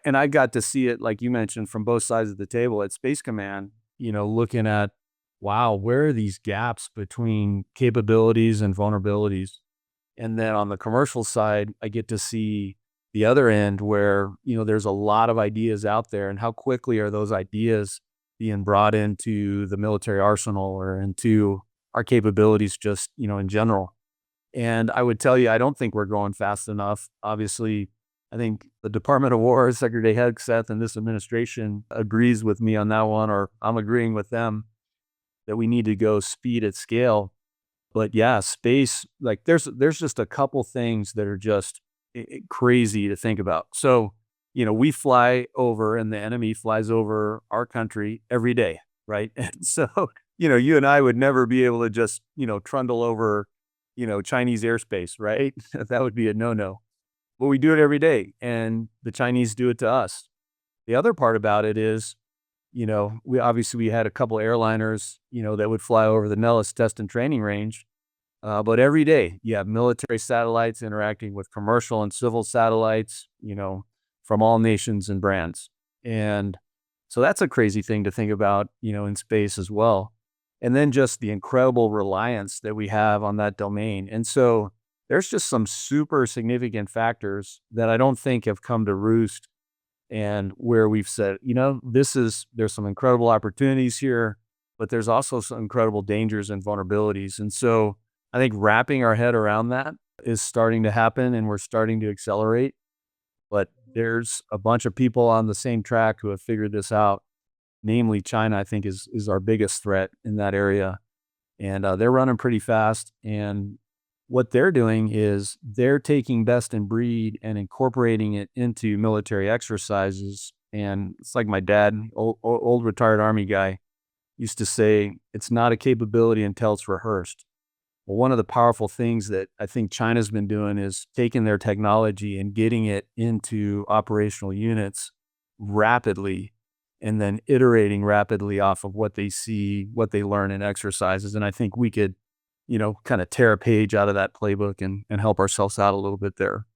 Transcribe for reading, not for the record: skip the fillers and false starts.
And I got to see it, like you mentioned, from both sides of the table at Space Command, looking at, wow, where are these gaps between capabilities and vulnerabilities? And then on the commercial side, I get to see the other end where, there's a lot of ideas out there, and how quickly are those ideas being brought into the military arsenal or into our capabilities just, in general. And I would tell you, I don't think we're going fast enough. Obviously, I think the Department of War, Secretary Hegseth, and this administration agrees with me on that one, or I'm agreeing with them that we need to go speed at scale. But yeah, space, like there's just a couple things that are just crazy to think about. So, we fly over and the enemy flies over our country every day, right? And so, you and I would never be able to just, trundle over, Chinese airspace, right? That would be a no-no. But we do it every day, and the Chinese do it to us. The other part about it is, we had a couple airliners, that would fly over the Nellis test and training range. But every day you have military satellites interacting with commercial and civil satellites, from all nations and brands. And so that's a crazy thing to think about, in space as well. And then just the incredible reliance that we have on that domain. And so there's just some super significant factors that I don't think have come to roost, and where we've said, there's some incredible opportunities here, but there's also some incredible dangers and vulnerabilities. And so I think wrapping our head around that is starting to happen, and we're starting to accelerate. But there's a bunch of people on the same track who have figured this out. Namely, China, I think, is our biggest threat in that area. And they're running pretty fast. And what they're doing is they're taking best in breed and incorporating it into military exercises. And it's like my dad, old retired Army guy, used to say, it's not a capability until it's rehearsed. Well, one of the powerful things that I think China's been doing is taking their technology and getting it into operational units rapidly, and then iterating rapidly off of what they see, what they learn in exercises. And I think we could, kind of tear a page out of that playbook and help ourselves out a little bit there.